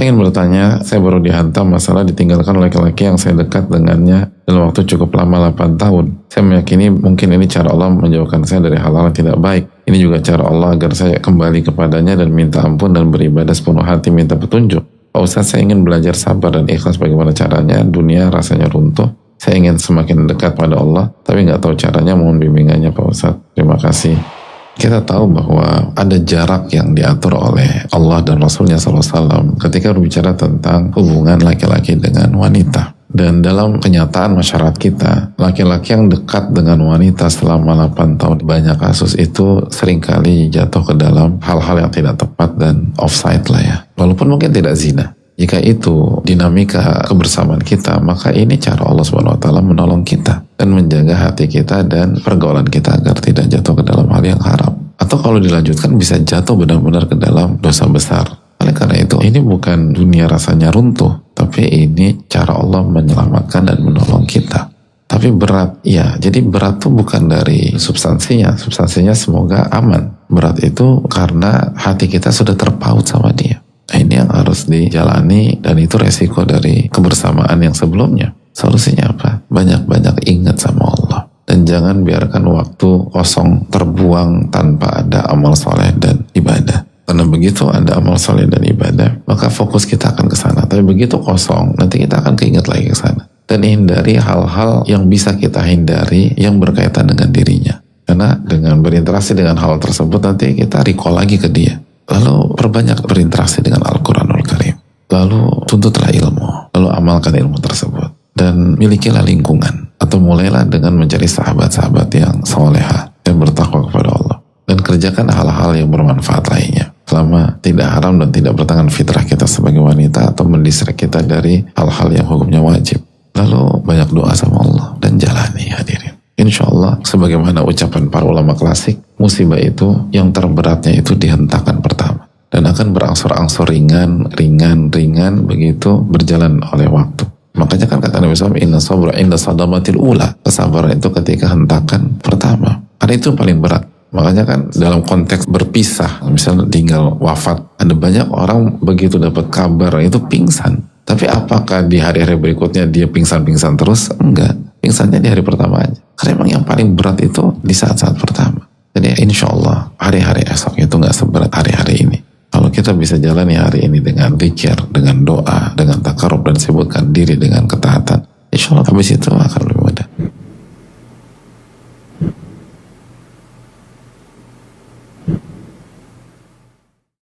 Saya ingin bertanya, saya baru dihantam masalah ditinggalkan laki-laki yang saya dekat dengannya dalam waktu cukup lama 8 tahun. Saya meyakini mungkin ini cara Allah menjauhkan saya dari hal-hal yang tidak baik. Ini juga cara Allah agar saya kembali kepadanya dan minta ampun dan beribadah sepenuh hati minta petunjuk. Pak Ustadz, saya ingin belajar sabar dan ikhlas bagaimana caranya. Dunia rasanya runtuh. Saya ingin semakin dekat pada Allah, tapi nggak tahu caranya. Mohon bimbingannya Pak Ustadz. Terima kasih. Kita tahu bahwa ada jarak yang diatur oleh Allah dan Rasulnya SAW ketika berbicara tentang hubungan laki-laki dengan wanita. Dan dalam kenyataan masyarakat kita, laki-laki yang dekat dengan wanita selama 8 tahun banyak kasus itu seringkali jatuh ke dalam hal-hal yang tidak tepat dan offside lah ya. Walaupun mungkin tidak zina. Jika itu dinamika kebersamaan kita, maka ini cara Allah SWT menolong kita dan menjaga hati kita dan pergaulan kita agar tidak jatuh ke dalam hal yang haram. Atau kalau dilanjutkan bisa jatuh benar-benar ke dalam dosa besar. Oleh karena itu, ini bukan dunia rasanya runtuh, tapi ini cara Allah menyelamatkan dan menolong kita. Tapi berat, ya. Jadi berat itu bukan dari substansinya. Substansinya semoga aman. Berat itu karena hati kita sudah terpaut sama dia. Nah, ini yang harus dijalani dan itu resiko dari kebersamaan yang sebelumnya. Solusinya apa? Banyak-banyak ingat sama Allah. Dan jangan biarkan waktu kosong terbuang tanpa ada amal soleh dan ibadah. Karena begitu ada amal soleh dan ibadah, maka fokus kita akan ke sana. Tapi begitu kosong, nanti kita akan keinget lagi ke sana. Dan hindari hal-hal yang bisa kita hindari yang berkaitan dengan dirinya. Karena dengan berinteraksi dengan hal tersebut, nanti kita recall lagi ke dia. Lalu perbanyak berinteraksi dengan Al-Quranul Karim. Lalu tuntutlah ilmu. Lalu amalkan ilmu tersebut. Dan milikilah lingkungan. Atau mulailah dengan mencari sahabat-sahabat yang soleha dan bertakwa kepada Allah. Dan kerjakan hal-hal yang bermanfaat lainnya. Selama tidak haram dan tidak bertentangan fitrah kita sebagai wanita atau mendistract kita dari hal-hal yang hukumnya wajib. Lalu banyak doa sama Allah dan jalani hadirin. Insya Allah, sebagaimana ucapan para ulama klasik, musibah itu yang terberatnya itu dihentakkan pertama. Dan akan berangsur-angsur ringan, begitu berjalan oleh waktu. Makanya kan kata Nabi SAW, inna sabra inda sadamatil ula. Kesabaran itu ketika hentakan pertama. Karena itu paling berat. Makanya kan dalam konteks berpisah, misalnya tinggal wafat, ada banyak orang begitu dapat kabar itu pingsan. Tapi apakah di hari-hari berikutnya dia pingsan-pingsan terus? Enggak. Pingsannya di hari pertama aja. Karena memang yang paling berat itu di saat-saat pertama. Jadi insya Allah hari-hari esok itu gak seberat hari-hari ini. Kalau kita bisa jalani hari ini dengan zikir, dengan doa, dengan takarub dan sibukkan diri dengan ketaatan, insya Allah habis itu akan lebih